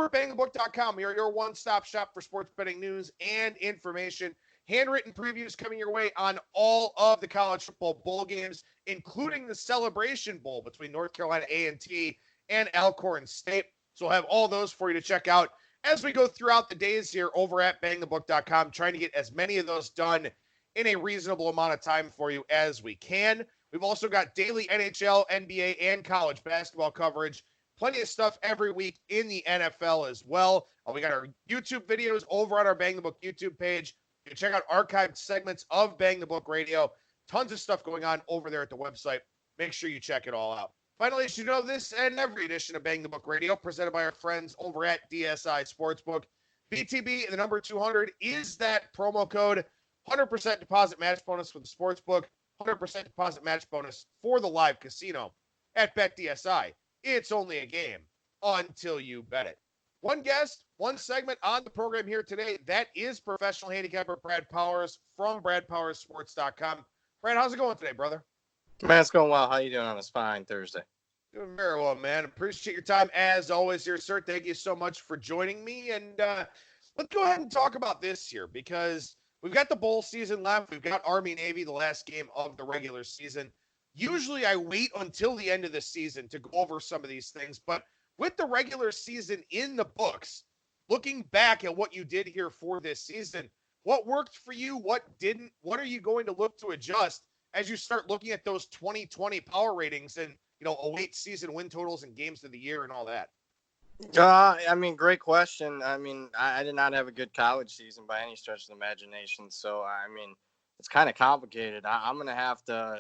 over at BangTheBook.com. We are your one-stop shop for sports betting news and information. Handwritten previews coming your way on all of the college football bowl games, including the Celebration Bowl between North Carolina A&T and Alcorn State. So we'll have all those for you to check out as we go throughout the days here over at BangTheBook.com, trying to get as many of those done in a reasonable amount of time for you as we can. We've also got daily NHL, NBA, and college basketball coverage. Plenty of stuff every week in the NFL as well. We got our YouTube videos over on our Bang the Book YouTube page. You can check out archived segments of Bang the Book Radio. Tons of stuff going on over there at the website. Make sure you check it all out. Finally, as you know, this and every edition of Bang the Book Radio presented by our friends over at DSI Sportsbook. BTB and the number 200 is that promo code. 100% deposit match bonus for the Sportsbook. 100% deposit match bonus for the live casino at BetDSI. It's only a game until you bet it. One guest, one segment on the program here today. That is professional handicapper Brad Powers from BradPowersSports.com. Brad, how's it going today, brother? Man, it's going well. How you doing on this fine Thursday? Doing very well, man. Appreciate your time as always here, sir. Thank you so much for joining me. And let's go ahead and talk about this here because we've got the bowl season left. We've got Army-Navy, the last game of the regular season. Usually I wait until the end of the season to go over some of these things, but with the regular season in the books, looking back at what you did here for this season, what worked for you, what didn't, what are you going to look to adjust as you start looking at those 2020 power ratings and, await season win totals and games of the year and all that? Great question. I did not have a good college season by any stretch of the imagination. So, it's kind of complicated. I'm going to have to,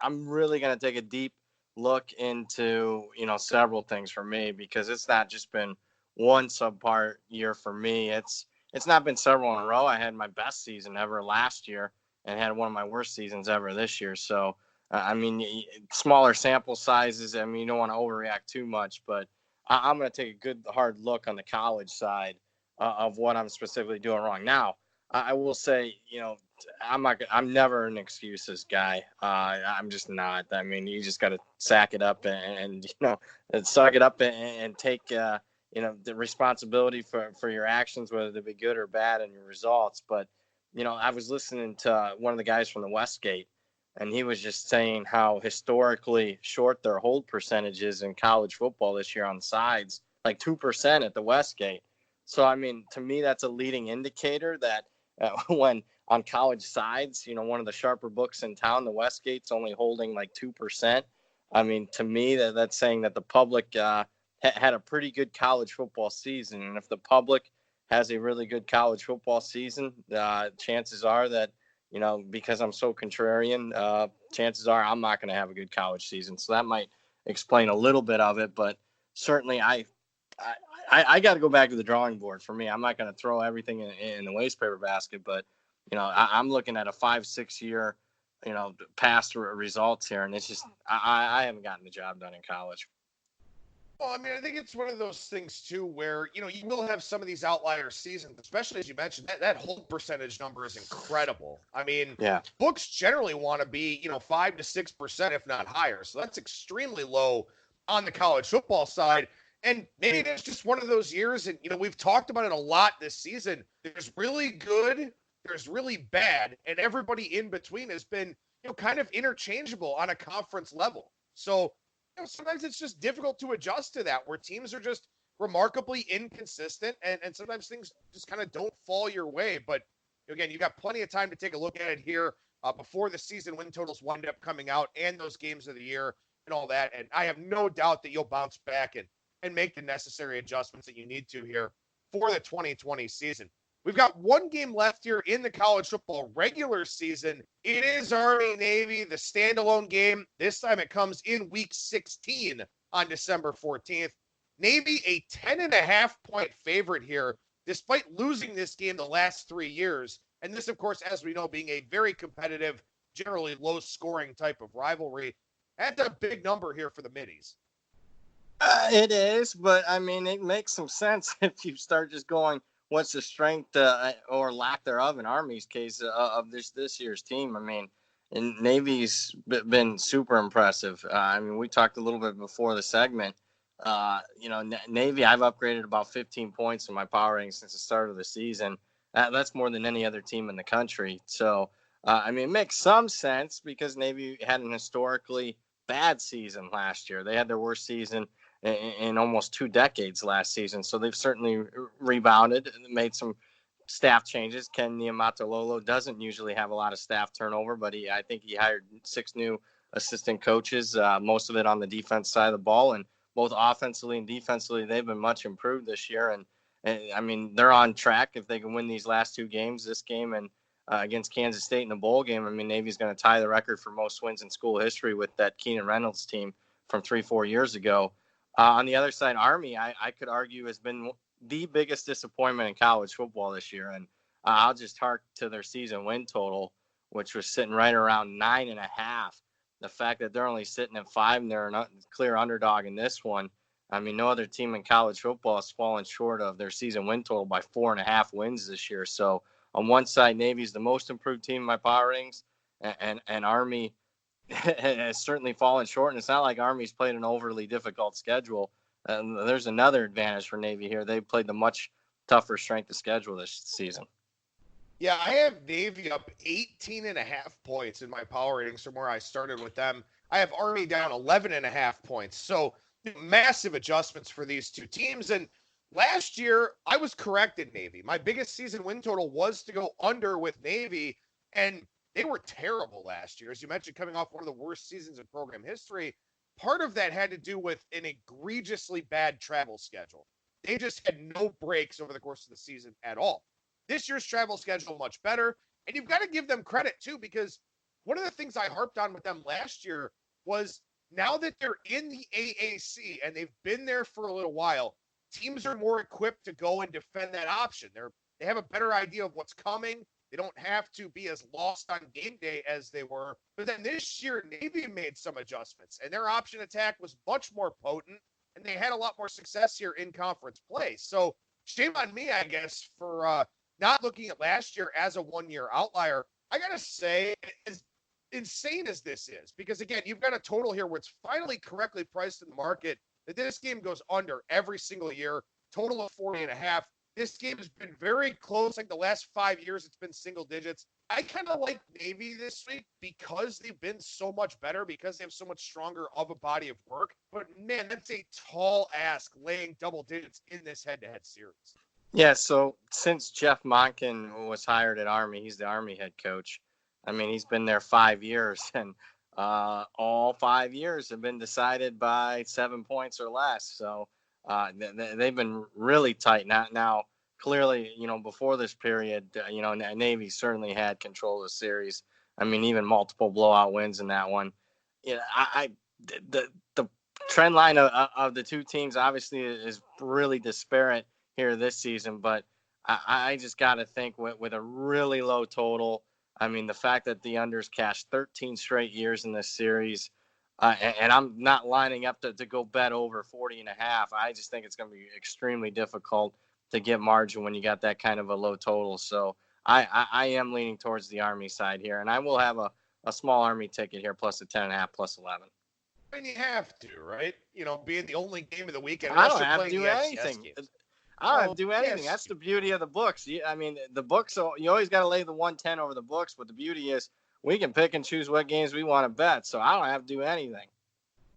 I'm really going to take a deep look into, several things for me because it's not just been one subpar year for me. It's not been several in a row. I had my best season ever last year and had one of my worst seasons ever this year. So, smaller sample sizes. You don't want to overreact too much, but I'm going to take a good hard look on the college side of what I'm specifically doing wrong. Now, I will say, I'm never an excuses guy. I'm just not. You just got to sack it up and suck it up and take, the responsibility for your actions, whether they be good or bad, and your results. But, I was listening to one of the guys from the Westgate, and he was just saying how historically short their hold percentages in college football this year on sides, like 2% at the Westgate. So, to me, that's a leading indicator that when on college sides, one of the sharper books in town, the Westgate's only holding like 2%. To me, that's saying that the public had a pretty good college football season. And if the public has a really good college football season, chances are that, because I'm so contrarian, chances are I'm not going to have a good college season. So that might explain a little bit of it. But certainly I got to go back to the drawing board for me. I'm not going to throw everything in the wastepaper basket, but, I'm looking at a 5-6 year, past results here. And it's just, I haven't gotten the job done in college. Well, I think it's one of those things, too, where, you will have some of these outlier seasons, especially as you mentioned, that hold percentage number is incredible. Yeah. Books generally want to be, 5 to 6%, if not higher. So that's extremely low on the college football side. And maybe it's just one of those years, and, we've talked about it a lot this season. There's really good, there's really bad, and everybody in between has been, kind of interchangeable on a conference level. So, sometimes it's just difficult to adjust to that, where teams are just remarkably inconsistent, and sometimes things just kind of don't fall your way. But again, you've got plenty of time to take a look at it here before the season win totals wind up coming out and those games of the year and all that. And I have no doubt that you'll bounce back and make the necessary adjustments that you need to here for the 2020 season. We've got one game left here in the college football regular season. It is Army-Navy, the standalone game. This time it comes in week 16 on December 14th. Navy a 10.5-point favorite here, despite losing this game the last 3 years. And this, of course, as we know, being a very competitive, generally low-scoring type of rivalry. That's a big number here for the Middies. It is, but, it makes some sense if you start just going, what's the strength or lack thereof in Army's case of this year's team? And Navy's been super impressive. We talked a little bit before the segment Navy, I've upgraded about 15 points in my power rating since the start of the season. That's more than any other team in the country. So, it makes some sense because Navy had an historically bad season last year. They had their worst season in almost 2 decades last season. So they've certainly rebounded and made some staff changes. Ken Niumatalolo doesn't usually have a lot of staff turnover, but I think he hired 6 new assistant coaches, most of it on the defense side of the ball. And both offensively and defensively, they've been much improved this year. And they're on track if they can win these last 2 games, this game and against Kansas State in the bowl game. Navy's going to tie the record for most wins in school history with that Keenan Reynolds team from 3-4 years ago. On the other side, Army, I could argue, has been the biggest disappointment in college football this year. And I'll just hark to their season win total, which was sitting right around 9.5. The fact that they're only sitting at 5 and they're a clear underdog in this one. No other team in college football has fallen short of their season win total by 4.5 wins this year. So on one side, Navy's the most improved team in my power ratings, and Army has certainly fallen short. And it's not like Army's played an overly difficult schedule. There's another advantage for Navy here. They've played the much tougher strength of schedule this season. Yeah, I have Navy up 18.5 points in my power ratings from where I started with them. I have Army down 11.5 points. So massive adjustments for these two teams. And last year, I was correct in Navy. My biggest season win total was to go under with Navy, and they were terrible last year. As you mentioned, coming off one of the worst seasons in program history. Part of that had to do with an egregiously bad travel schedule. They just had no breaks over the course of the season at all. This year's travel schedule much better, and you've got to give them credit too, because one of the things I harped on with them last year was now that they're in the AAC and they've been there for a little while, teams are more equipped to go and defend that option. They have a better idea of what's coming. They don't have to be as lost on game day as they were. But then this year, Navy made some adjustments, and their option attack was much more potent, and they had a lot more success here in conference play. So shame on me, I guess, for not looking at last year as a one-year outlier. I got to say, as insane as this is, because, again, you've got a total here where it's finally correctly priced in the market that this game goes under every single year, total of 40.5. This game has been very close. Like the last 5 years, it's been single digits. I kind of like Navy this week because they've been so much better, because they have so much stronger of a body of work. But, man, that's a tall ask laying double digits in this head-to-head series. Yeah, so since Jeff Monken was hired at Army, he's the Army head coach. He's been there 5 years, and all 5 years have been decided by 7 points or less. So they've been really tight. Now, clearly, before this period, Navy certainly had control of the series. Even multiple blowout wins in that one. The trend line of the two teams obviously is really disparate here this season, but I just got to think with a really low total. The fact that the unders cashed 13 straight years in this series, and I'm not lining up to go bet over 40.5. I just think it's going to be extremely difficult to get margin when you got that kind of a low total. So I am leaning towards the Army side here, and I will have a small Army ticket here, plus a 10.5, plus 11. You have to, right? Being the only game of the weekend. I don't have to do anything. I don't have to do anything. That's the beauty of the books. The books, you always got to lay the 110 over the books, but the beauty is we can pick and choose what games we want to bet, so I don't have to do anything.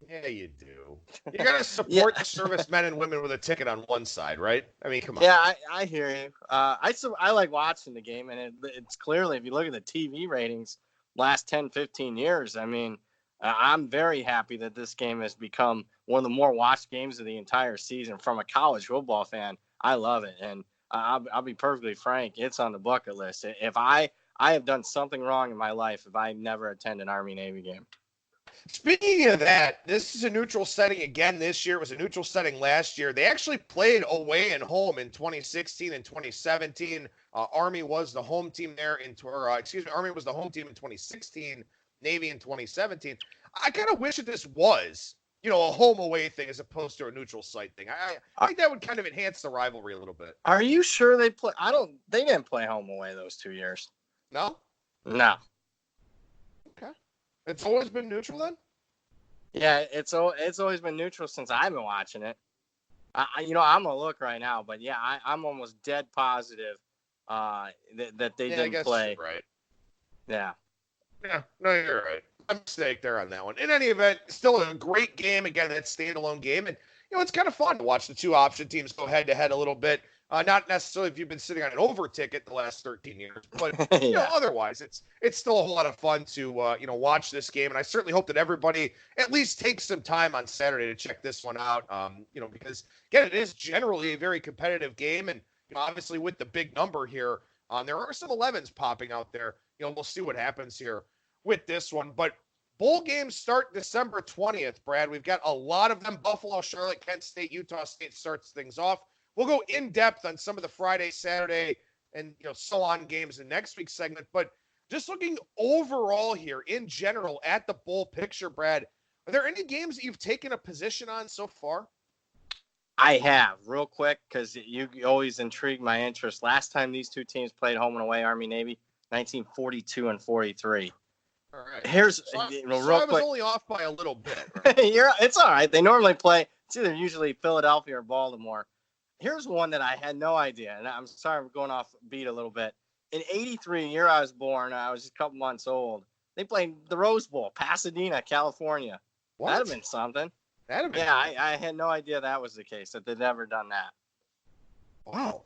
Yeah, you do. You got to support the servicemen and women with a ticket on one side, right? Come on. Yeah, I hear you. I like watching the game, and it's clearly, if you look at the TV ratings last 10, 15 years, I'm very happy that this game has become one of the more watched games of the entire season. From a college football fan, I love it. And I'll be perfectly frank, it's on the bucket list. If I have done something wrong in my life if I never attend an Army-Navy game. Speaking of that, this is a neutral setting again this year. It was a neutral setting last year. They actually played away and home in 2016 and 2017. Army was the home team there Army was the home team in 2016, Navy in 2017. I kind of wish that this was, a home away thing as opposed to a neutral site thing. I think that would kind of enhance the rivalry a little bit. Are you sure they play? They didn't play home away those 2 years. No? No. Okay. It's always been neutral then? Yeah, it's always been neutral since I've been watching it. I'm gonna look right now, but yeah, I'm almost dead positive that they Yeah, I didn't guess play. you're right. Yeah. Yeah, no, you're right. I'm mistake there on that one. In any event, still a great game. Again, that standalone game. And, it's kind of fun to watch the two option teams go head to head a little bit. Not necessarily if you've been sitting on an over ticket the last 13 years, but, Yeah. Otherwise, it's still a whole lot of fun to, watch this game. And I certainly hope that everybody at least takes some time on Saturday to check this one out, because, again, it is generally a very competitive game. And, obviously with the big number here, there are some 11s popping out there. We'll see what happens here with this one. But bowl games start December 20th, Brad. We've got a lot of them. Buffalo, Charlotte, Kent State, Utah State starts things off. We'll go in depth on some of the Friday, Saturday, and so on games in next week's segment. But just looking overall here in general at the bowl picture, Brad, are there any games that you've taken a position on so far? I have, real quick, because you always intrigue my interest. Last time these two teams played home and away, Army-Navy, 1942 and 43. All right. Here's real I was quick. Only off by a little bit. Right? It's all right. They normally play. It's either usually Philadelphia or Baltimore. Here's one that I had no idea, and I'm sorry I'm going off beat a little bit. In '83, year I was born, I was just a couple months old. They played the Rose Bowl, Pasadena, California. What? That'd have been something. Yeah, I had no idea that was the case, that they'd ever done that. Wow.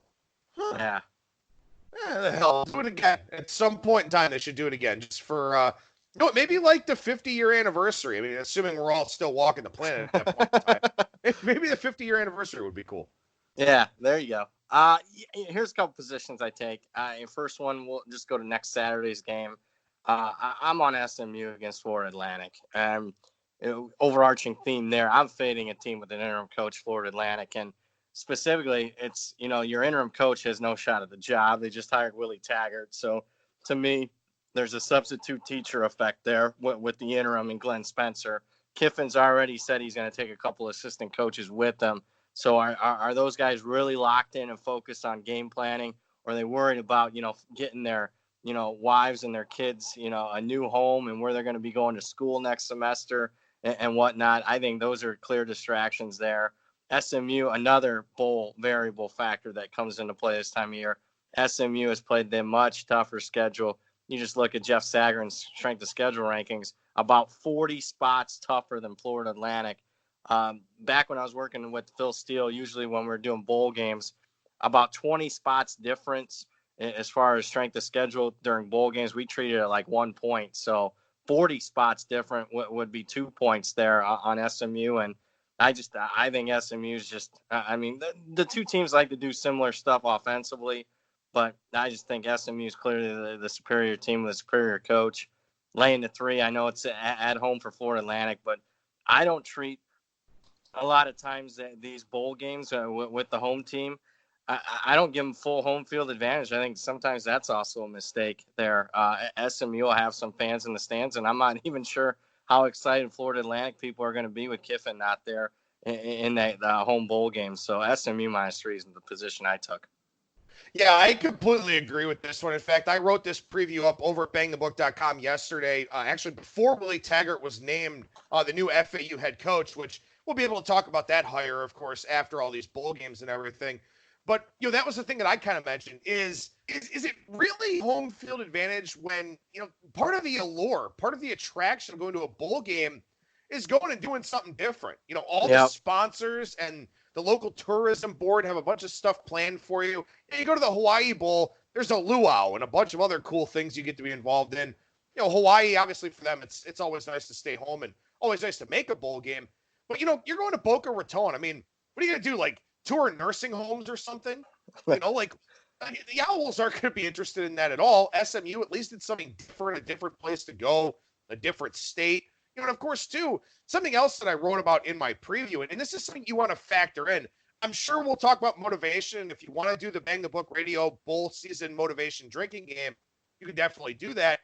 Huh. Yeah. The hell, do it again. At some point in time, they should do it again, just for, maybe like the 50-year anniversary. I mean, assuming we're all still walking the planet at that point in time. Maybe the 50-year anniversary would be cool. Yeah, there you go. Here's a couple positions I take. First one, we'll just go to next Saturday's game. I'm on SMU against Florida Atlantic. Overarching theme there, I'm fading a team with an interim coach, Florida Atlantic, and specifically, it's, your interim coach has no shot at the job. They just hired Willie Taggart. So to me, there's a substitute teacher effect there with the interim and Glenn Spencer. Kiffin's already said he's going to take a couple assistant coaches with them. So are those guys really locked in and focused on game planning? Or are they worried about, getting their, wives and their kids, a new home and where they're going to be going to school next semester and whatnot? I think those are clear distractions there. SMU, another bowl variable factor that comes into play this time of year. SMU has played the much tougher schedule. You just look at Jeff Sagarin's strength of schedule rankings, about 40 spots tougher than Florida Atlantic. Back when I was working with Phil Steele, usually when we were doing bowl games, about 20 spots difference as far as strength of schedule during bowl games. We treated it like 1 point. So 40 spots different would be 2 points there on SMU. And I think SMU is just, the two teams like to do similar stuff offensively, but I just think SMU is clearly the superior team with a superior coach. Laying the 3, I know it's at home for Florida Atlantic, but I don't treat a lot of times these bowl games with the home team, I don't give them full home field advantage. I think sometimes that's also a mistake there. SMU will have some fans in the stands, and I'm not even sure how excited Florida Atlantic people are going to be with Kiffin not there in that home bowl game. So SMU -3 is the position I took. Yeah, I completely agree with this one. In fact, I wrote this preview up over at BangTheBook.com yesterday, actually before Willie Taggart was named the new FAU head coach, which we'll be able to talk about that hire, of course, after all these bowl games and everything. But, that was the thing that I kind of mentioned is it really home field advantage when, part of the allure, part of the attraction of going to a bowl game is going and doing something different. All the sponsors and the local tourism board have a bunch of stuff planned for you. You go to the Hawaii Bowl, there's a luau and a bunch of other cool things you get to be involved in. Hawaii, obviously for them, it's always nice to stay home and always nice to make a bowl game. But, you're going to Boca Raton. I mean, what are you going to do? Like, tour nursing homes or something? The Owls aren't going to be interested in that at all. SMU, at least it's something different, a different place to go, a different state. And of course, too, something else that I wrote about in my preview, and this is something you want to factor in. I'm sure we'll talk about motivation. If you want to do the Bang the Book Radio bowl season motivation drinking game, you can definitely do that.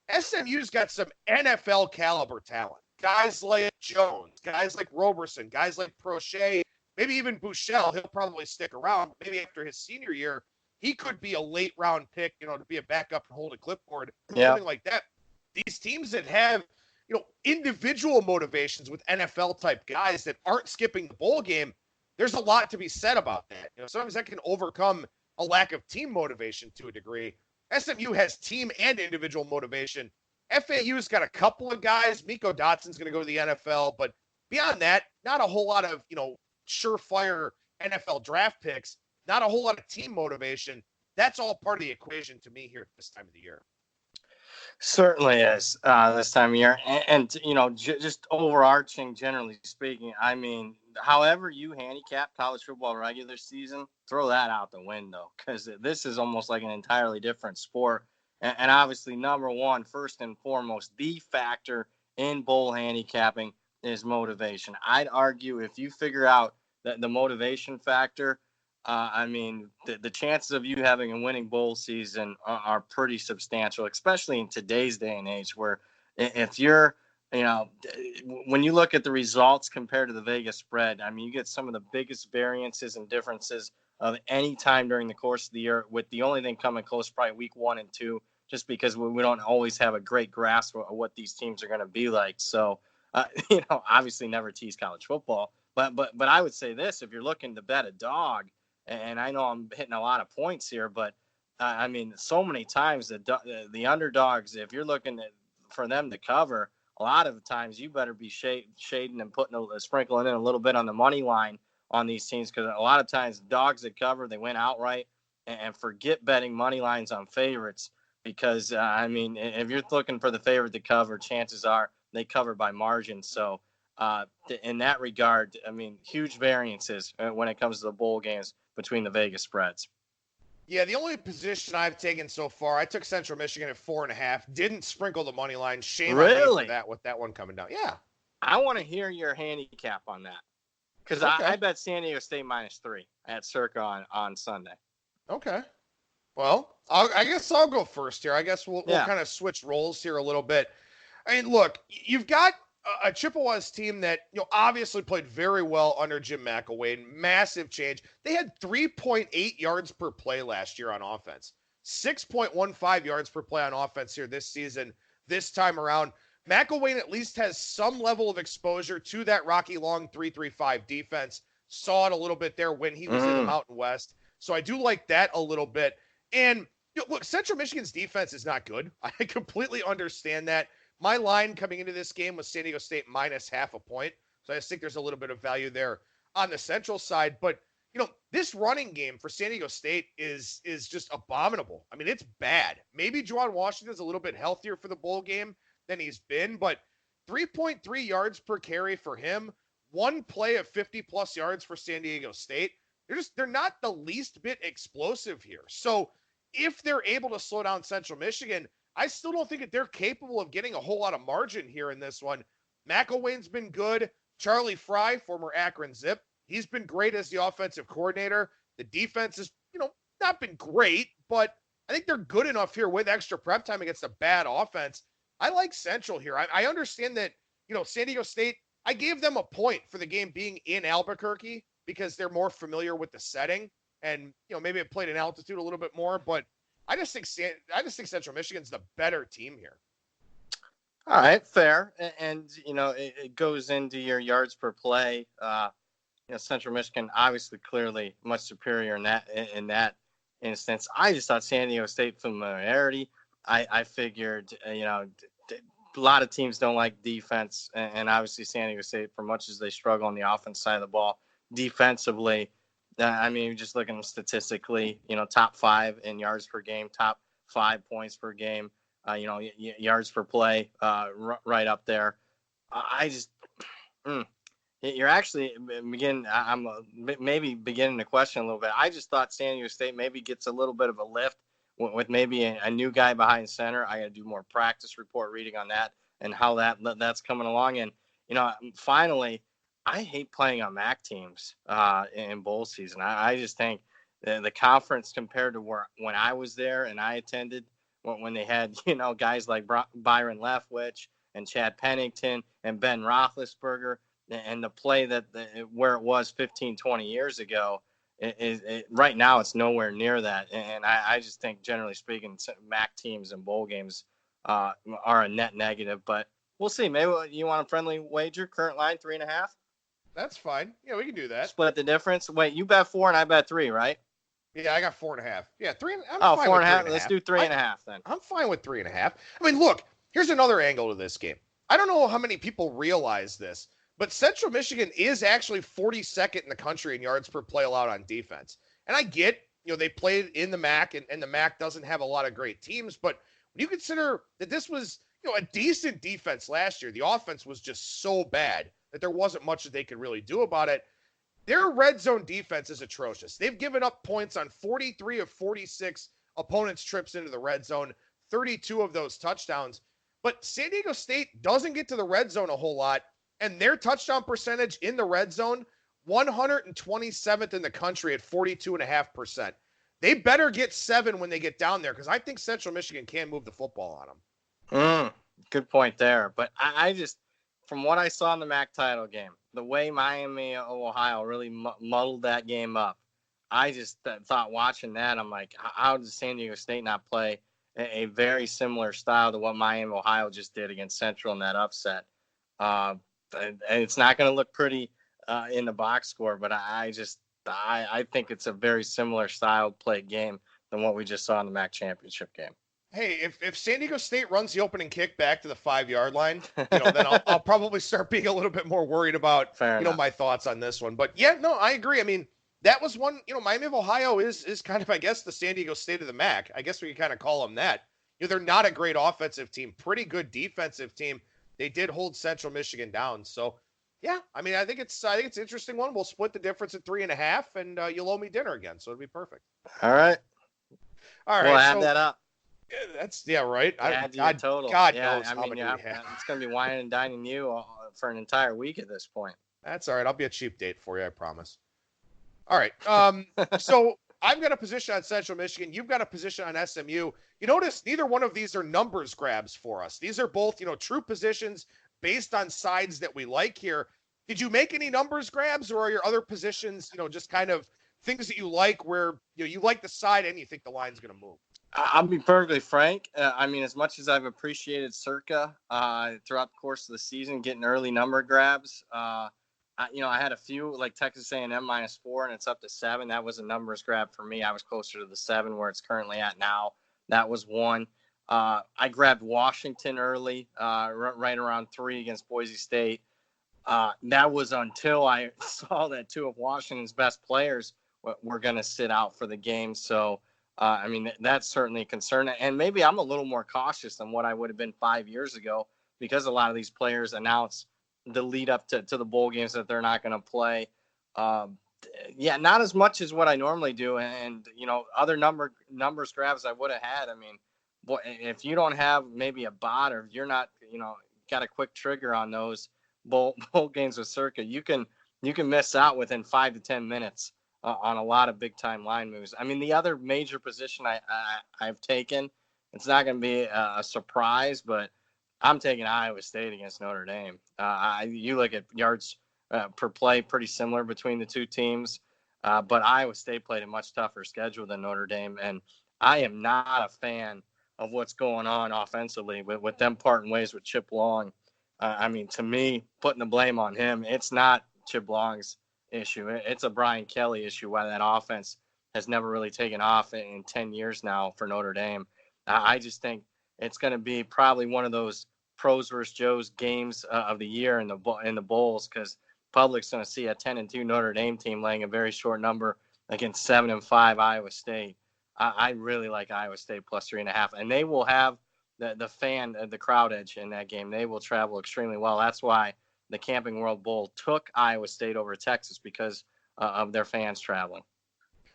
SMU's got some NFL caliber talent. Guys like Jones, guys like Roberson, guys like Prochet, maybe even Buechele. He'll probably stick around. Maybe after his senior year, he could be a late round pick, to be a backup and hold a clipboard, something like that. These teams that have individual motivations with NFL type guys that aren't skipping the bowl game, there's a lot to be said about that. Sometimes that can overcome a lack of team motivation to a degree. SMU has team and individual motivation. FAU's got a couple of guys. Miko Dotson's going to go to the NFL, but beyond that, not a whole lot of, surefire NFL draft picks, not a whole lot of team motivation. That's all part of the equation to me here at this time of the year. Certainly is this time of year. And just overarching, generally speaking, I mean, however you handicap college football regular season, throw that out the window, because this is almost like an entirely different sport. And obviously, number one, first and foremost, the factor in bowl handicapping is motivation. I'd argue if you figure out that the motivation factor, the chances of you having a winning bowl season are pretty substantial, especially in today's day and age, where if you're, when you look at the results compared to the Vegas spread, I mean, you get some of the biggest variances and differences of any time during the course of the year, with the only thing coming close probably week 1 and 2, just because we don't always have a great grasp of what these teams are going to be like. So, obviously never tease college football, but I would say this: if you're looking to bet a dog, and I know I'm hitting a lot of points here, but so many times the underdogs, if you're looking for them to cover, a lot of the times you better be shading and putting sprinkling in a little bit on the money line on these teams, because a lot of times dogs that cover, they win outright, and forget betting money lines on favorites, because if you're looking for the favorite to cover, chances are they cover by margin. So in that regard, huge variances when it comes to the bowl games between the Vegas spreads. Yeah, the only position I've taken so far, I took Central Michigan at 4.5. Didn't sprinkle the money line. Shame on me for that, with that one coming down. Yeah. I want to hear your handicap on that, because okay. I bet San Diego State -3 at Circa on Sunday. Okay. Well, I guess I'll go first here. I guess we'll kind of switch roles here a little bit. I mean, look, you've got a Chippewas team that obviously played very well under Jim McElwain. Massive change. They had 3.8 yards per play last year on offense. 6.15 yards per play on offense here this season. This time around, McElwain at least has some level of exposure to that Rocky Long 3-3-5 defense. Saw it a little bit there when he was in the Mountain West. So I do like that a little bit. And look, Central Michigan's defense is not good. I completely understand that. My line coming into this game was San Diego State -0.5 point. So I just think there's a little bit of value there on the Central side. But, this running game for San Diego State is just abominable. I mean, it's bad. Maybe Juwan Washington's a little bit healthier for the bowl game than he's been, but 3.3 yards per carry for him, one play of 50-plus yards for San Diego State. They're not the least bit explosive here. So if they're able to slow down Central Michigan, I still don't think that they're capable of getting a whole lot of margin here in this one. McElwain's been good. Charlie Fry, former Akron Zip, he's been great as the offensive coordinator. The defense has, not been great, but I think they're good enough here with extra prep time against a bad offense. I like Central here. I understand that, San Diego State, I gave them a point for the game being in Albuquerque because they're more familiar with the setting and, maybe it played in altitude a little bit more, but I just think Central Michigan's the better team here. All right, fair. And it goes into your yards per play. Central Michigan obviously clearly much superior in that instance. I just thought San Diego State familiarity. I figured a lot of teams don't like defense, and obviously San Diego State, for much as they struggle on the offense side of the ball, defensively. Just looking statistically, top 5 in yards per game, top 5 points per game, yards per play, right up there. You're actually maybe beginning to question a little bit. I just thought San Diego State maybe gets a little bit of a lift with maybe a new guy behind center. I got to do more practice report reading on that and how that's coming along. And, finally, I hate playing on MAC teams in bowl season. I just think the conference compared to when I was there and I attended, when they had, guys like Byron Leftwich and Chad Pennington and Ben Roethlisberger, and the play where it was 15, 20 years ago, right now it's nowhere near that. And I just think, generally speaking, MAC teams and bowl games are a net negative. But We'll see. Maybe you want a friendly wager? Current line 3.5. That's fine. Yeah, we can do that. Split the difference. Wait, you bet 4 and I bet 3, right? Yeah, I got 4.5. Yeah, 3. I'm oh, fine 4 with and a half. 3.5. Let's do 3.5 then. I'm fine with 3.5. I mean, look, here's another angle to this game. I don't know how many people realize this, but Central Michigan is actually 42nd in the country in yards per play allowed on defense. And I get, they played in the MAC, and the MAC doesn't have a lot of great teams, but when you consider that this was, a decent defense last year, the offense was just so bad that there wasn't much that they could really do about it. Their red zone defense is atrocious. They've given up points on 43 of 46 opponents' trips into the red zone, 32 of those touchdowns. But San Diego State doesn't get to the red zone a whole lot, and their touchdown percentage in the red zone, 127th in the country at 42.5%. They better get 7 when they get down there, because I think Central Michigan can move the football on them. Good point there. But I just, from what I saw in the MAC title game, the way Miami of Ohio really muddled that game up, I just thought watching that, I'm like, how does San Diego State not play a very similar style to what Miami of Ohio just did against Central in that upset? And it's not going to look pretty in the box score, but I think it's a very similar style play game than what we just saw in the MAC championship game. Hey, if San Diego State runs the opening kick back to the 5-yard line, then I'll probably start being a little bit more worried about, my thoughts on this one. But yeah, no, I agree. I mean, that was one, Miami of Ohio is kind of, I guess, the San Diego State of the MAC. I guess we can kind of call them that. They're not a great offensive team, pretty good defensive team. They did hold Central Michigan down. So yeah, I mean, I think it's an interesting one. We'll split the difference at 3.5, and you'll owe me dinner again. So it'll be perfect. All right. We'll add that up. Yeah, right. Total. God knows how many we have. It's going to be wine and dining you for an entire week at this point. That's all right. I'll be a cheap date for you, I promise. All right. So I've got a position on Central Michigan. You've got a position on SMU. You notice neither one of these are numbers grabs for us. These are both, true positions based on sides that we like here. Did you make any numbers grabs, or are your other positions, just kind of things that you like where you like the side and you think the line's going to move? I'll be perfectly frank. I mean, as much as I've appreciated Circa throughout the course of the season, getting early number grabs, I had a few like Texas A&M -4, and it's up to 7. That was a numbers grab for me. I was closer to the 7 where it's currently at now. That was one. I grabbed Washington early, right around 3 against Boise State. That was until I saw that 2 of Washington's best players were going to sit out for the game. So, I mean, that's certainly a concern. And maybe I'm a little more cautious than what I would have been 5 years ago, because a lot of these players announce the lead up to the bowl games that they're not going to play. Not as much as what I normally do. And other numbers grabs I would have had. I mean, boy, if you don't have maybe a bot, or you're not, got a quick trigger on those bowl games with Circa, you can miss out within 5 to 10 minutes on a lot of big time line moves. I mean, the other major position I've taken, it's not going to be a surprise, but I'm taking Iowa State against Notre Dame. You look at yards per play, pretty similar between the two teams, but Iowa State played a much tougher schedule than Notre Dame, and I am not a fan of what's going on offensively with them parting ways with Chip Long. I mean, to me, putting the blame on him, it's not Chip Long's issue. It's a Brian Kelly issue, why that offense has never really taken off in 10 years now for Notre Dame. I just think it's going to be probably one of those pros versus Joes games of the year in the bowls, because public's going to see a 10-2 Notre Dame team laying a very short number against 7-5 Iowa State. I really like Iowa State plus 3.5, and they will have the crowd edge in that game. They will travel extremely well. That's why the Camping World Bowl took Iowa State over Texas, because of their fans traveling.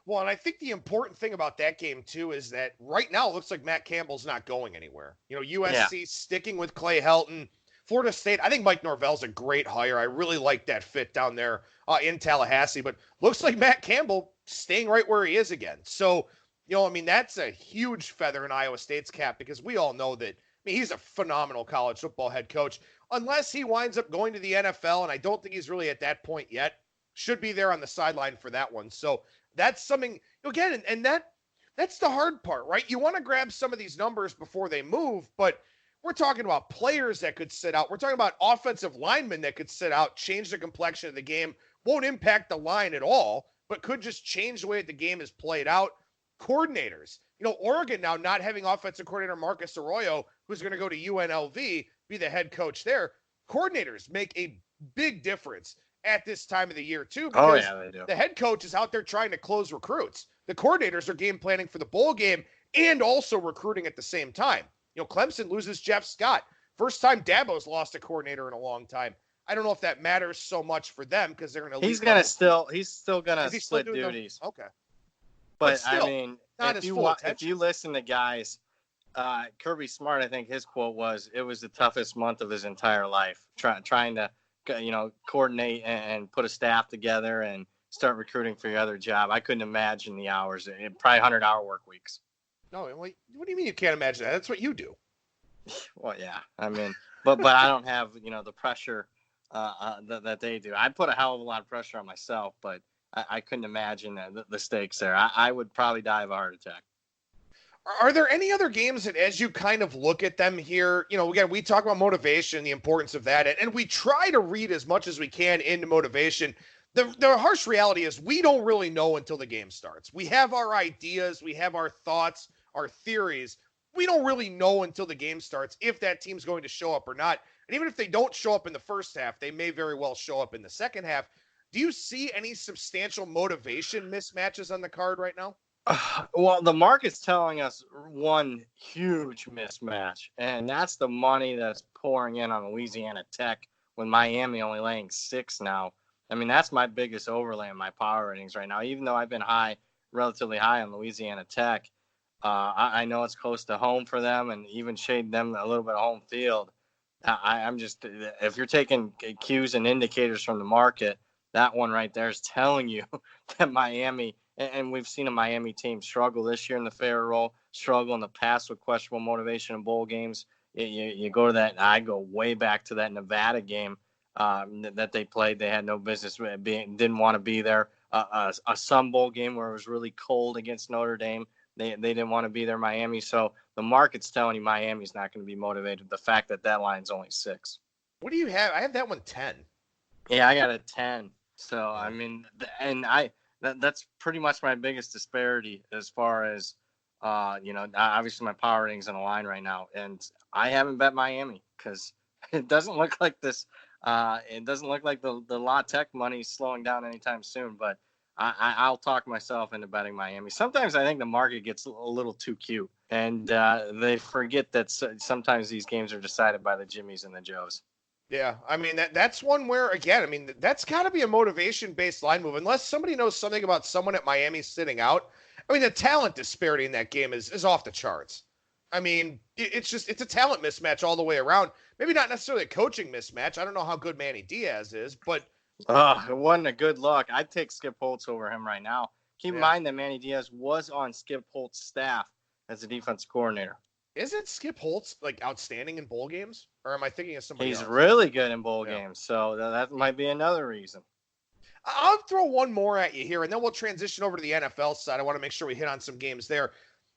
Well, and I think the important thing about that game, too, is that right now it looks like Matt Campbell's not going anywhere. USC sticking with Clay Helton. Florida State, I think Mike Norvell's a great hire. I really like that fit down there in Tallahassee. But looks like Matt Campbell staying right where he is again. So, that's a huge feather in Iowa State's cap, because we all know that, he's a phenomenal college football head coach. Unless he winds up going to the NFL, and I don't think he's really at that point yet, should be there on the sideline for that one. So that's something, again, and that's the hard part, right? You want to grab some of these numbers before they move, but We're talking about players that could sit out. We're talking about offensive linemen that could sit out, change the complexion of the game, won't impact the line at all, but could just change the way the game is played out. Coordinators. Oregon now not having offensive coordinator Marcus Arroyo, who's going to go to UNLV, be the head coach there. Coordinators make a big difference at this time of the year, too, because they do. The head coach is out there trying to close recruits. The coordinators are game planning for the bowl game and also recruiting at the same time. Clemson loses Jeff Scott. First time Dabo's lost a coordinator in a long time. I don't know if that matters so much for them because they're going to. He's still gonna split duties. Okay. But still, I mean, if you listen to guys, Kirby Smart, I think his quote was, "It was the toughest month of his entire life trying to, coordinate and put a staff together and start recruiting for your other job." I couldn't imagine the hours. Probably 100-hour work weeks. No, what do you mean you can't imagine that? That's what you do. Well, yeah. I mean, but I don't have the pressure that they do. I put a hell of a lot of pressure on myself, but I couldn't imagine the stakes there. I would probably die of a heart attack. Are there any other games that, as you kind of look at them here, again, we talk about motivation, the importance of that, and we try to read as much as we can into motivation. The harsh reality is we don't really know until the game starts. We have our ideas, we have our thoughts, our theories. We don't really know until the game starts if that team's going to show up or not. And even if they don't show up in the first half, they may very well show up in the second half. Do you see any substantial motivation mismatches on the card right now? Well, the market's telling us one huge mismatch, and that's the money that's pouring in on Louisiana Tech with Miami only laying 6 now. I mean, that's my biggest overlay in my power ratings right now. Even though I've been relatively high on Louisiana Tech, I know it's close to home for them and even shade them a little bit of home field. I'm just, if you're taking cues and indicators from the market, that one right there is telling you that Miami, and we've seen a Miami team struggle this year in the fair roll, struggle in the past with questionable motivation in bowl games. You go to that, I go way back to that Nevada game that they played. They had no business didn't want to be there. A Sun Bowl game where it was really cold against Notre Dame. They didn't want to be there, Miami. So the market's telling you Miami's not going to be motivated. The fact that line's only 6. What do you have? I have that one 10. Yeah, I got a 10. So, I mean, and that's pretty much my biggest disparity as far as, obviously my power ratings on the line right now. And I haven't bet Miami because it doesn't look like this. It doesn't look like the La Tech money is slowing down anytime soon. But I'll talk myself into betting Miami. Sometimes I think the market gets a little too cute, and they forget that sometimes these games are decided by the Jimmies and the Joes. Yeah, I mean, that's one where, again, I mean, that's got to be a motivation-based line move. Unless somebody knows something about someone at Miami sitting out. I mean, the talent disparity in that game is off the charts. I mean, it's a talent mismatch all the way around. Maybe not necessarily a coaching mismatch. I don't know how good Manny Diaz is, but it wasn't a good look. I'd take Skip Holtz over him right now. Keep in mind that Manny Diaz was on Skip Holtz's staff as a defense coordinator. Isn't Skip Holtz outstanding in bowl games? Or am I thinking of somebody else? He's really good in bowl games, so that might be another reason. I'll throw one more at you here, and then we'll transition over to the NFL side. I want to make sure we hit on some games there.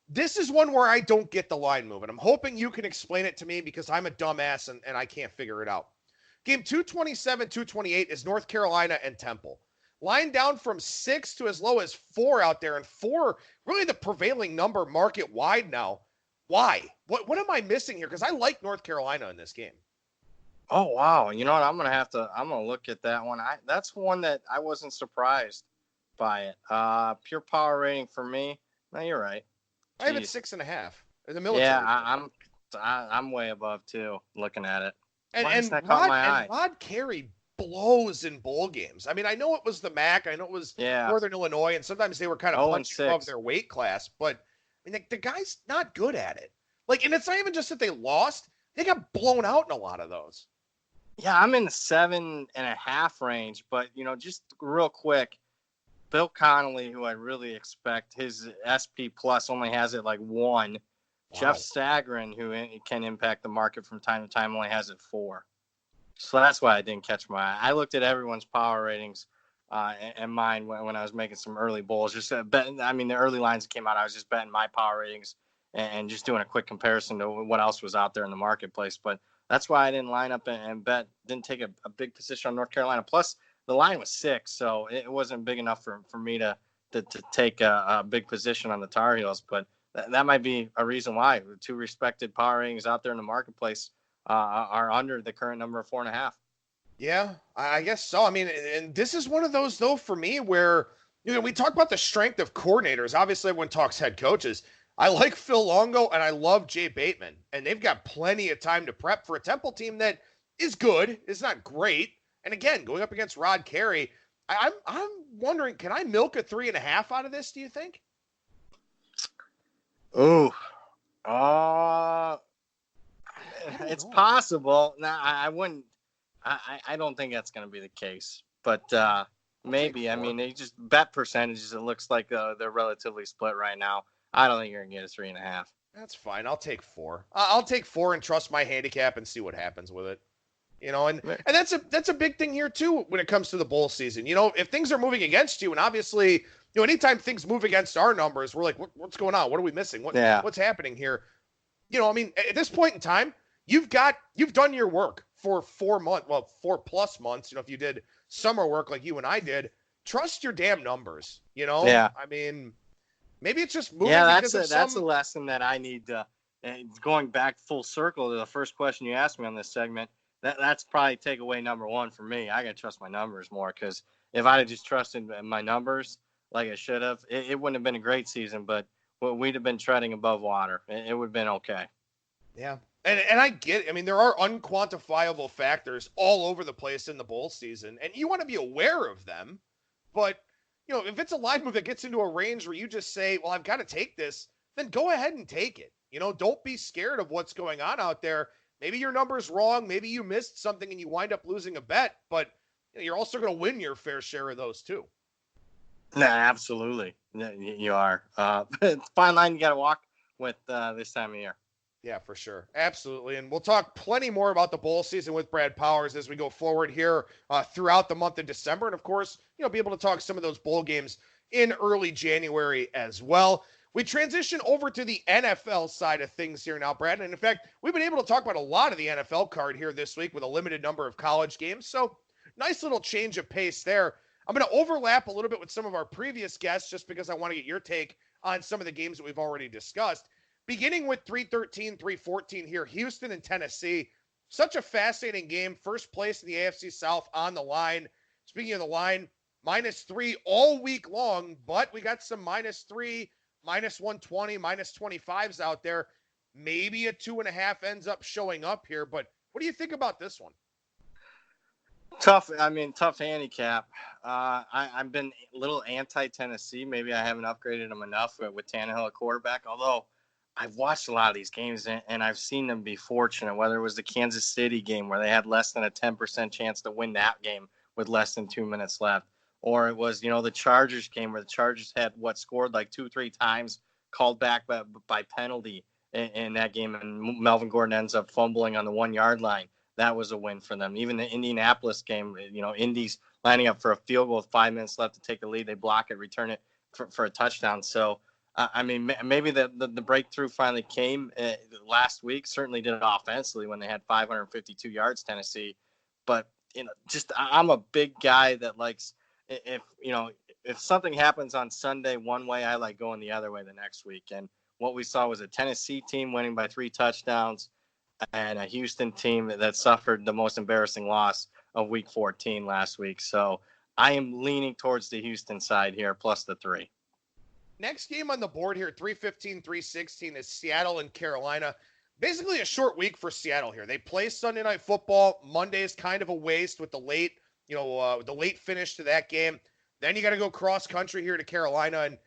This is one where I don't get the line move, and I'm hoping you can explain it to me because I'm a dumbass and I can't figure it out. Game 227, 228 is North Carolina and Temple. Line down from 6 to as low as 4 out there, and 4 really the prevailing number market-wide now. Why? What am I missing here? Because I like North Carolina in this game. Oh, wow. You know what? I'm going to look at that one. That's one that I wasn't surprised by it. Pure power rating for me. No, you're right. Jeez. I have it 6.5 in the military. Yeah, I'm way above too, looking at it. And Rod Carey blows in bowl games. I mean, I know it was the MAC. I know it was Northern Illinois, and sometimes they were kind of punching above their weight class, but I mean, the guy's not good at it. And it's not even just that they lost. They got blown out in a lot of those. Yeah, I'm in the 7.5 range, but, just real quick, Bill Connolly, who I really expect, his SP plus only has it 1. Wow. Jeff Sagarin, who can impact the market from time to time, only has it 4. So that's why I didn't catch my eye. I looked at everyone's power ratings and mine when I was making some early bowls. Just betting. I mean, the early lines that came out, I was just betting my power ratings and just doing a quick comparison to what else was out there in the marketplace. But that's why I didn't line up and bet, didn't take a big position on North Carolina. Plus, the line was 6, so it wasn't big enough for me to take a big position on the Tar Heels. But that might be a reason why the 2 respected power ratings out there in the marketplace are under the current number of 4.5. Yeah, I guess so. I mean, and this is one of those, though, for me where, we talk about the strength of coordinators. Obviously, everyone talks head coaches. I like Phil Longo and I love Jay Bateman, and they've got plenty of time to prep for a Temple team that is good. It's not great. And again, going up against Rod Carey, I'm wondering, can I milk a 3.5 out of this, do you think? Oh, it's possible. No, I wouldn't. I don't think that's going to be the case, but maybe. I mean, they just bet percentages. It looks like they're relatively split right now. I don't think you're going to get a 3.5. That's fine. I'll take 4. I'll take 4 and trust my handicap and see what happens with it. And that's a big thing here too when it comes to the bowl season. If things are moving against you, and obviously, anytime things move against our numbers, we're like, what's going on? What are we missing? What's happening here? I mean, at this point in time, you've done your work for 4 months, 4+ months. If you did summer work like you and I did, trust your damn numbers. Yeah. I mean, maybe it's just moving. Yeah, that's a lesson that I need to. Going back full circle to the first question you asked me on this segment. That's probably takeaway number 1 for me. I got to trust my numbers more, because if I had just trusted my numbers like I should have, it wouldn't have been a great season, but we'd have been treading above water. It would have been okay. Yeah. And I get it. I mean, there are unquantifiable factors all over the place in the bowl season, and you want to be aware of them. But, if it's a line move that gets into a range where you just say, well, I've got to take this, then go ahead and take it. Don't be scared of what's going on out there. Maybe your number's wrong. Maybe you missed something and you wind up losing a bet, but you're also going to win your fair share of those too. Nah, absolutely. You are. It's a fine line you got to walk with this time of year. Yeah, for sure. Absolutely. And we'll talk plenty more about the bowl season with Brad Powers as we go forward here throughout the month of December. And of course, be able to talk some of those bowl games in early January as well. We transition over to the NFL side of things here now, Brad. And in fact, we've been able to talk about a lot of the NFL card here this week with a limited number of college games. So nice little change of pace there. I'm going to overlap a little bit with some of our previous guests just because I want to get your take on some of the games that we've already discussed. Beginning with 3-13, 3-14 here, Houston and Tennessee. Such a fascinating game. First place in the AFC South on the line. Speaking of the line, -3 all week long, but we got some -3, -120, -25s out there. Maybe a 2.5 ends up showing up here, but what do you think about this one? Tough handicap. I've been a little anti-Tennessee. Maybe I haven't upgraded them enough with Tannehill at quarterback, although I've watched a lot of these games and I've seen them be fortunate, whether it was the Kansas City game where they had less than a 10% chance to win that game with less than 2 minutes left. Or it was, the Chargers game where the Chargers had scored like 2-3 times, called back by penalty in that game. And Melvin Gordon ends up fumbling on the 1-yard line. That was a win for them. Even the Indianapolis game, Indy's lining up for a field goal with 5 minutes left to take the lead. They block it, return it for a touchdown. So, maybe the breakthrough finally came last week. Certainly did it offensively when they had 552 yards, Tennessee. But, I'm a big guy that likes – if something happens on Sunday one way, I like going the other way the next week. And what we saw was a Tennessee team winning by 3 touchdowns and a Houston team that suffered the most embarrassing loss of Week 14 last week. So I am leaning towards the Houston side here, plus the 3. Next game on the board here, 3-15, 3-16 is Seattle and Carolina. Basically a short week for Seattle here. They play Sunday Night Football. Monday is kind of a waste with the late finish to that game. Then you got to go cross country here to Carolina. And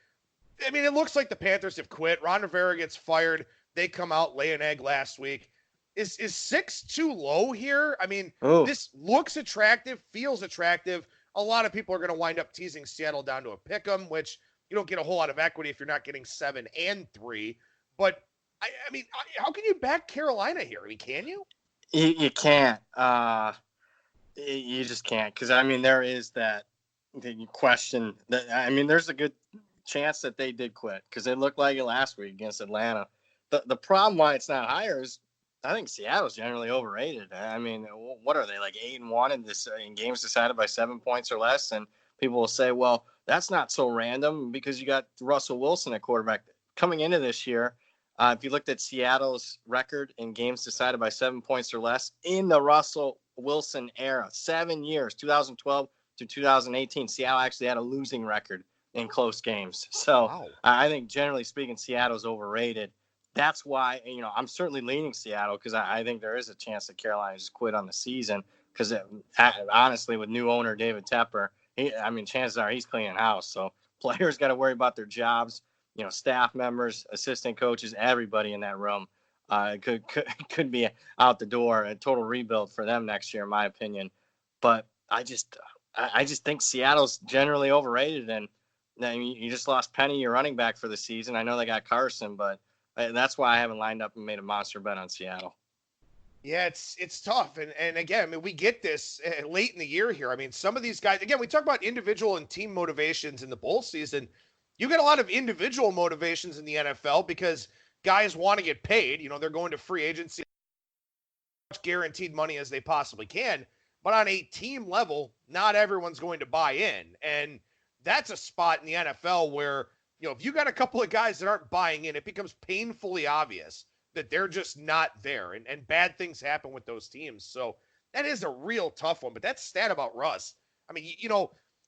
I mean, it looks like the Panthers have quit. Ron Rivera gets fired. They come out, lay an egg last week. Is 6 too low here? I mean, This looks attractive, feels attractive. A lot of people are going to wind up teasing Seattle down to a pick 'em, which you don't get a whole lot of equity if you're not getting 7 and 3. But I mean, how can you back Carolina here? I mean, can you? You can't. You just can't, because there is the question that there's a good chance that they did quit because it looked like it last week against Atlanta. the problem why it's not higher is I think Seattle's generally overrated. I mean, what are they, like 8-1 in games decided by 7 points or less? And people will say, well, that's not so random because you got Russell Wilson at quarterback. Coming into this year, if you looked at Seattle's record in games decided by 7 points or less in the Russell Wilson era, 7 years, 2012 to 2018, Seattle actually had a losing record in close games. So wow. I think generally speaking, Seattle's overrated. That's why, I'm certainly leaning Seattle because I think there is a chance that Carolina just quit on the season because honestly, with new owner David Tepper, chances are he's cleaning house. So players got to worry about their jobs. Staff members, assistant coaches, everybody in that room could be out the door. A total rebuild for them next year, in my opinion. But I just think Seattle's generally overrated. And you just lost Penny, your running back, for the season. I know they got Carson, but that's why I haven't lined up and made a monster bet on Seattle. Yeah, it's tough. And again, we get this late in the year here. Some of these guys, again, we talk about individual and team motivations in the bowl season. You get a lot of individual motivations in the NFL because guys want to get paid. They're going to free agency, much guaranteed money as they possibly can. But on a team level, not everyone's going to buy in. And that's a spot in the NFL where, if you got a couple of guys that aren't buying in, it becomes painfully obvious that they're just not there. And bad things happen with those teams. So that is a real tough one. But that stat about Russ,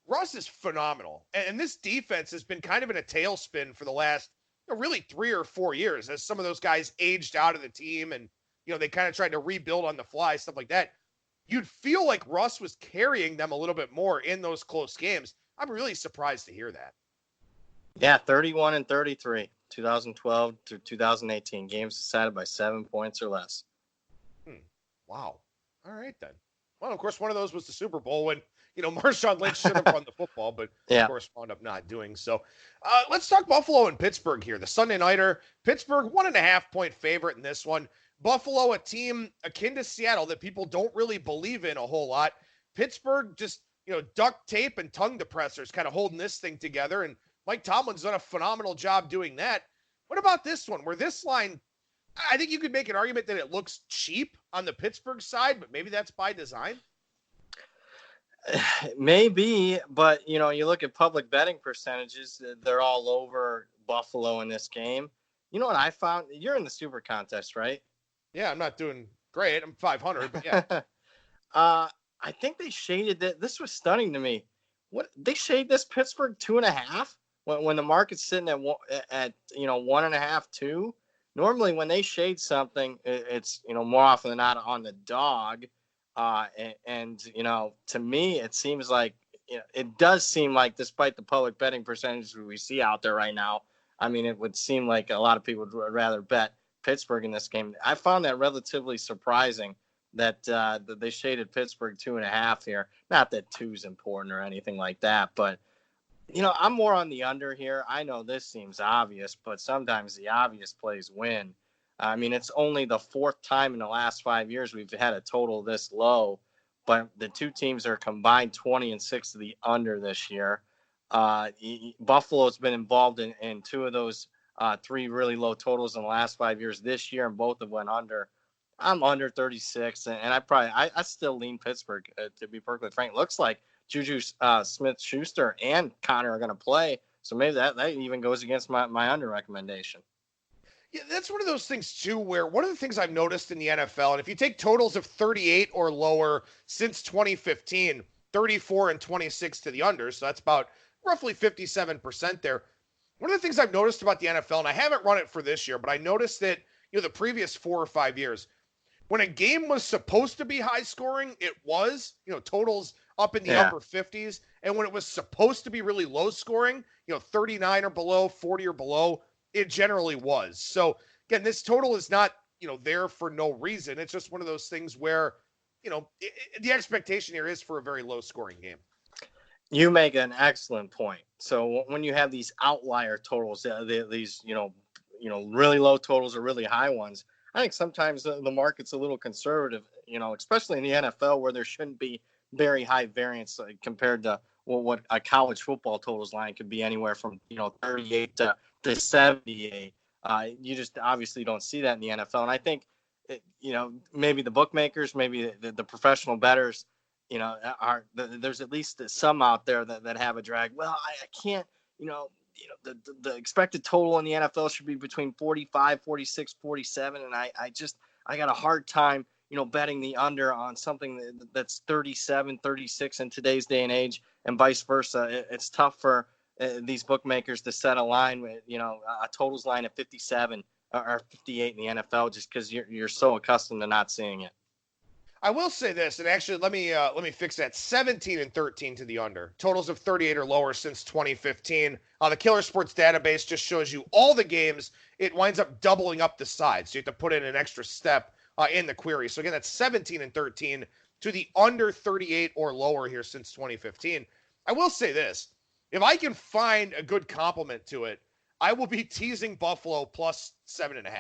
Russ is phenomenal. And this defense has been kind of in a tailspin for the last really 3 or 4 years as some of those guys aged out of the team and, they kind of tried to rebuild on the fly, stuff like that. You'd feel like Russ was carrying them a little bit more in those close games. I'm really surprised to hear that. Yeah, 31-33, 2012 to 2018. Games decided by 7 points or less. Wow. All right, then. Well, of course, one of those was the Super Bowl when, Marshawn Lynch should have run the football, but of course wound up not doing so. Let's talk Buffalo and Pittsburgh here. The Sunday Nighter. Pittsburgh, 1.5-point favorite in this one. Buffalo, a team akin to Seattle that people don't really believe in a whole lot. Pittsburgh just, duct tape and tongue depressors kind of holding this thing together. And Mike Tomlin's done a phenomenal job doing that. What about this one? Where this line, I think you could make an argument that it looks cheap on the Pittsburgh side, but maybe that's by design. Maybe, but you look at public betting percentages, they're all over Buffalo in this game. You know what I found? You're in the Super Contest, right? Yeah, I'm not doing great. I'm 500, but yeah. I think they shaded that. This was stunning to me. What they shade this Pittsburgh 2.5 when the market's sitting at 1.5, 2. Normally, when they shade something, it's more often than not on the dog. And to me, it seems like it does seem like, despite the public betting percentages we see out there right now, it would seem like a lot of people would rather bet Pittsburgh in this game. I found that relatively surprising that they shaded Pittsburgh 2.5 here. Not that 2 is important or anything like that, but I'm more on the under here. I know this seems obvious, but sometimes the obvious plays win. It's only the 4th time in the last 5 years we've had a total this low, but the two teams are combined 20-6 to the under this year. Buffalo's been involved in 2 of those 3 really low totals in the last 5 years this year, and both have went under. I'm under 36, and I still lean Pittsburgh, to be perfectly frank. Looks like Juju Smith-Schuster and Connor are going to play, so maybe that even goes against my under recommendation. Yeah, that's one of those things, too, where one of the things I've noticed in the NFL, and if you take totals of 38 or lower since 2015, 34 and 26 to the under, so that's about roughly 57% there. One of the things I've noticed about the NFL, and I haven't run it for this year, but I noticed that, the previous 4 or 5 years, when a game was supposed to be high scoring, it was, totals up in the upper 50s. And when it was supposed to be really low scoring, 39 or below, 40 or below, it generally was. So again, this total is not, there for no reason. It's just one of those things where, the expectation here is for a very low scoring game. You make an excellent point. So when you have these outlier totals, these, really low totals or really high ones, I think sometimes the market's a little conservative, especially in the NFL where there shouldn't be very high variance compared to what a college football totals line could be anywhere from, 38 to 78. You just obviously don't see that in the NFL. And I think, maybe the bookmakers, maybe the professional bettors, there's at least some out there that have a drag. Well, I can't, the expected total in the NFL should be between 45, 46, 47. And I got a hard time, betting the under on something that's 37, 36 in today's day and age, and vice versa. It's tough for these bookmakers to set a line with, a totals line of 57 or 58 in the NFL, just because you're so accustomed to not seeing it. I will say this, and actually let me fix that. 17-13 to the under. Totals of 38 or lower since 2015. The Killer Sports database just shows you all the games. It winds up doubling up the sides. So you have to put in an extra step in the query. So again, that's 17-13 to the under 38 or lower here since 2015. I will say this. If I can find a good complement to it, I will be teasing Buffalo plus 7.5.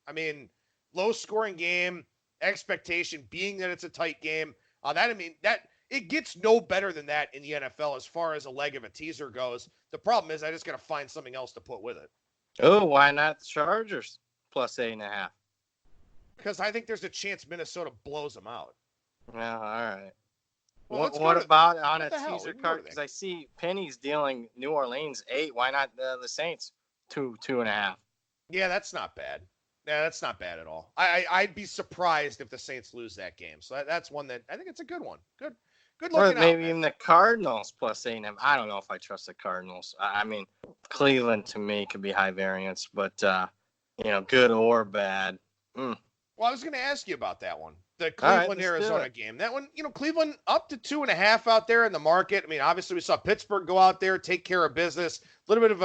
I mean, low scoring game, expectation being that it's a tight game. That it gets no better than that in the NFL as far as a leg of a teaser goes. The problem is I just got to find something else to put with it. Oh, why not the Chargers plus 8.5? Because I think there's a chance Minnesota blows them out. Yeah, all right. Well, what about on a teaser card? Because I see Penny's dealing New Orleans 8. Why not the Saints 2.5? Yeah, that's not bad. Yeah, that's not bad at all. I'd be surprised if the Saints lose that game. So that's one that I think it's a good one. Good looking out. Maybe even the Cardinals plus 8.5. I don't know if I trust the Cardinals. I mean, Cleveland to me could be high variance, but good or bad. Well, I was going to ask you about that one. The Cleveland-Arizona game. That one, Cleveland up to 2.5 out there in the market. I mean, obviously we saw Pittsburgh go out there, take care of business. A little bit of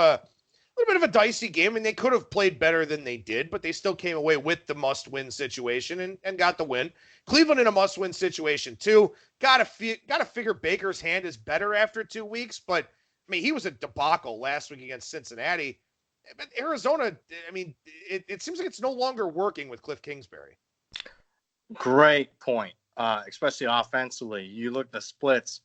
a dicey game. I mean, they could have played better than they did, but they still came away with the must-win situation and got the win. Cleveland in a must-win situation too. Got to figure Baker's hand is better after 2 weeks, but I mean, he was a debacle last week against Cincinnati. But Arizona, I mean, it seems like it's no longer working with Cliff Kingsbury. Great point, especially offensively. You look at the splits.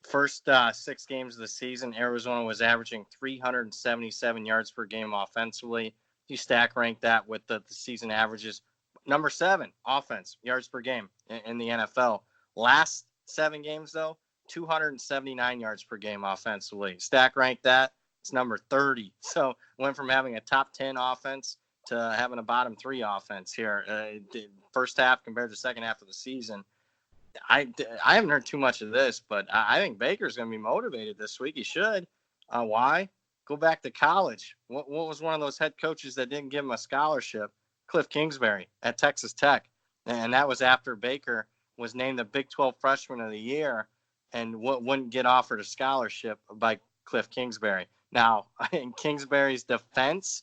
First 6 games of the season, Arizona was averaging 377 yards per game offensively. You stack rank that with the season averages. Number 7, offense, yards per game in the NFL. Last 7 games, though, 279 yards per game offensively. Stack rank that, it's number 30. So went from having a top 10 offense to having a bottom 3 offense here. First half compared to second half of the season. I haven't heard too much of this, but I think Baker's going to be motivated this week. He should. Why? Go back to college. What was one of those head coaches that didn't give him a scholarship? Cliff Kingsbury at Texas Tech. And that was after Baker was named the Big 12 Freshman of the Year and wouldn't get offered a scholarship by Cliff Kingsbury. Now, in Kingsbury's defense,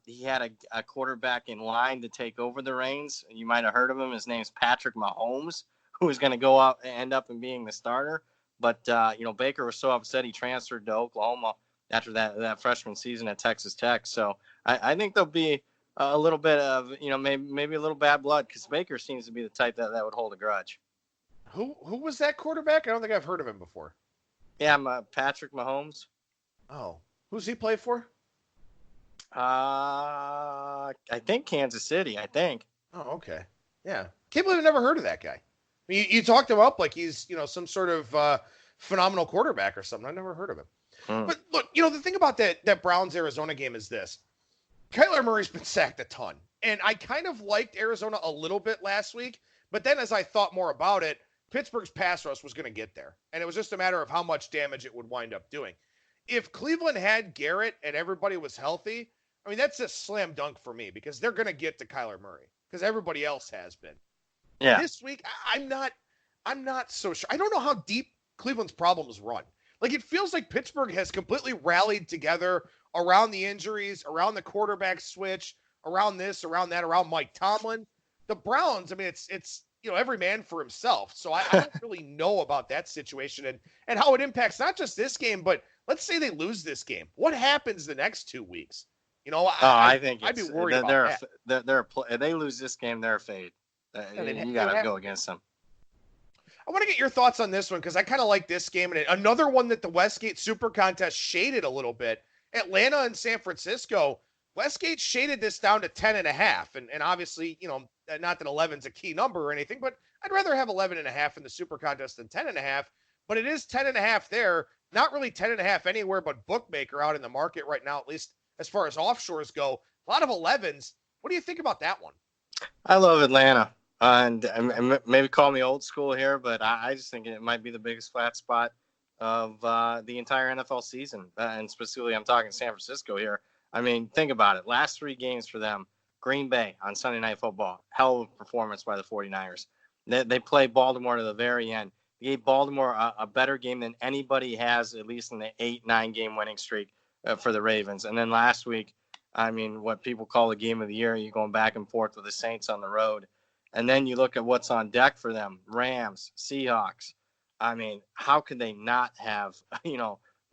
he had a quarterback in line to take over the reins. You might have heard of him. His name's Patrick Mahomes, who was going to go out and end up in being the starter. But, Baker was so upset he transferred to Oklahoma after that freshman season at Texas Tech. So I think there'll be a little bit of, maybe a little bad blood because Baker seems to be the type that would hold a grudge. Who was that quarterback? I don't think I've heard of him before. Yeah, Patrick Mahomes. Oh, who's he play for? I think Kansas City. I think. Oh, okay. Yeah, can't believe I've never heard of that guy. I mean, you talked him up like he's some sort of phenomenal quarterback or something. I've never heard of him. But look, the thing about that Browns Arizona game is this: Kyler Murray's been sacked a ton, and I kind of liked Arizona a little bit last week. But then, as I thought more about it, Pittsburgh's pass rush was going to get there, and it was just a matter of how much damage it would wind up doing. If Cleveland had Garrett and everybody was healthy, I mean, that's a slam dunk for me because they're going to get to Kyler Murray because everybody else has been. Yeah. This week, I'm not so sure. I don't know how deep Cleveland's problems run. Like, it feels like Pittsburgh has completely rallied together around the injuries, around the quarterback switch, around this, around that, around Mike Tomlin. The Browns, I mean, it's every man for himself. So I don't really know about that situation and how it impacts not just this game, but let's say they lose this game. What happens the next 2 weeks? I think I'd be worried about that. If they lose this game, they're a fade. You got to go against them. I want to get your thoughts on this one because I kind of like this game. And another one that the Westgate Super Contest shaded a little bit. Atlanta and San Francisco. Westgate shaded this down to 10.5. And obviously, not that 11's a key number or anything, but I'd rather have 11.5 in the super contest than 10.5. But it is 10.5 there. Not really 10.5 anywhere but bookmaker out in the market right now, at least as far as offshores go. A lot of 11s. What do you think about that one? I love Atlanta. And maybe call me old school here, but I just think it might be the biggest flat spot of the entire NFL season. And specifically, I'm talking San Francisco here. I mean, think about it. Last 3 games for them, Green Bay on Sunday Night Football. Hell of a performance by the 49ers. They played Baltimore to the very end. They gave Baltimore a better game than anybody has, at least in the 8-9 game winning streak for the Ravens. And then last week, I mean, what people call the game of the year, you're going back and forth with the Saints on the road. And then you look at what's on deck for them, Rams, Seahawks. I mean, how could they not have,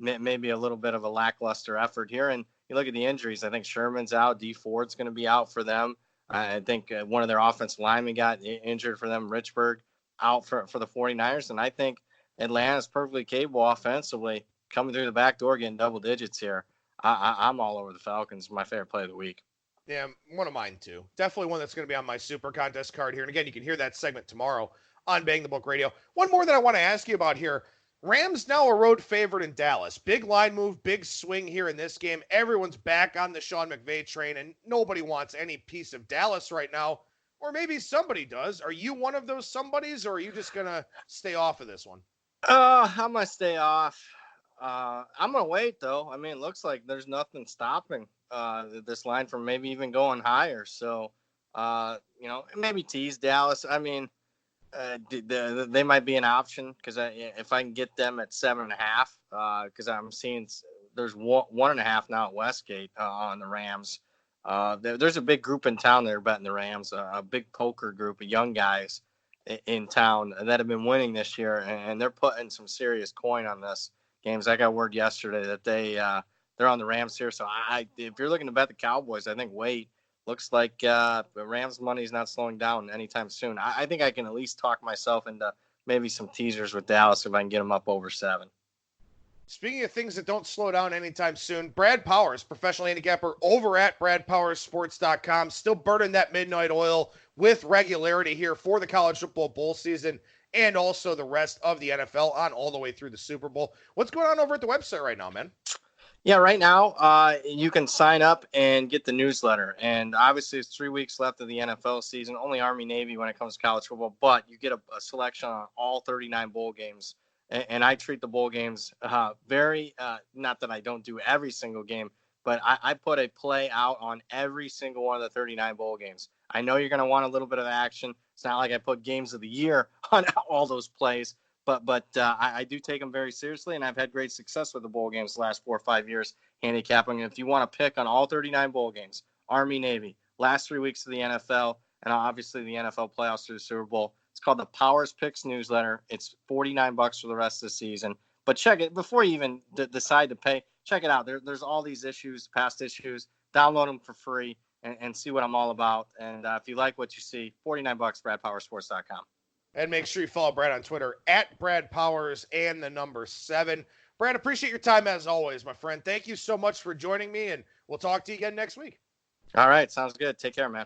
maybe a little bit of a lackluster effort here? And you look at the injuries. I think Sherman's out. D Ford's going to be out for them. I think one of their offensive linemen got injured for them, Richburg, out for the 49ers. And I think Atlanta's perfectly capable offensively, coming through the back door, getting double digits here. I'm all over the Falcons. My favorite play of the week. Yeah, one of mine too. Definitely one that's going to be on my super contest card here. And again, you can hear that segment tomorrow on Bang the Book Radio. One more that I want to ask you about here. Rams now a road favorite in Dallas. Big line move, big swing here in this game. Everyone's back on the Sean McVay train, and nobody wants any piece of Dallas right now. Or maybe somebody does. Are you one of those somebodies, or are you just going to stay off of this one? I'm going to stay off. I'm going to wait, though. I mean, it looks like there's nothing stopping this line from maybe even going higher. So, maybe tease Dallas. I mean, they might be an option because if I can get them at 7.5, because I'm seeing there's 1.5 now at Westgate on the Rams. There's a big group in town that are betting the Rams, a big poker group of young guys in town that have been winning this year, and they're putting some serious coin on this games. I got word yesterday that they're on the Rams here. So if you're looking to bet the Cowboys, I think wait. Looks like the Rams money is not slowing down anytime soon. I think I can at least talk myself into maybe some teasers with Dallas if I can get them up over 7. Speaking of things that don't slow down anytime soon, Brad Powers, professional handicapper over at BradPowersSports.com, still burning that midnight oil with regularity here for the college football bowl season and also the rest of the NFL on all the way through the Super Bowl. What's going on over at the website right now, man? Yeah, right now you can sign up and get the newsletter. And obviously it's 3 weeks left of the NFL season, only Army-Navy when it comes to college football, but you get a selection on all 39 bowl games. And I treat the bowl games very, not that I don't do every single game, but I put a play out on every single one of the 39 bowl games. I know you're going to want a little bit of action. It's not like I put games of the year on all those plays, but I do take them very seriously, and I've had great success with the bowl games the last 4 or 5 years handicapping. And if you want to pick on all 39 bowl games, Army, Navy, last 3 weeks of the NFL, and obviously the NFL playoffs through the Super Bowl, it's called the Powers Picks newsletter. It's $49 for the rest of the season. But check it before you even decide to pay. Check it out. There's all these issues, past issues. Download them for free and see what I'm all about. And if you like what you see, $49, BradPowersSports.com. And make sure you follow Brad on Twitter at Brad Powers and the number 7. Brad, appreciate your time as always, my friend. Thank you so much for joining me, and we'll talk to you again next week. All right. Sounds good. Take care, man.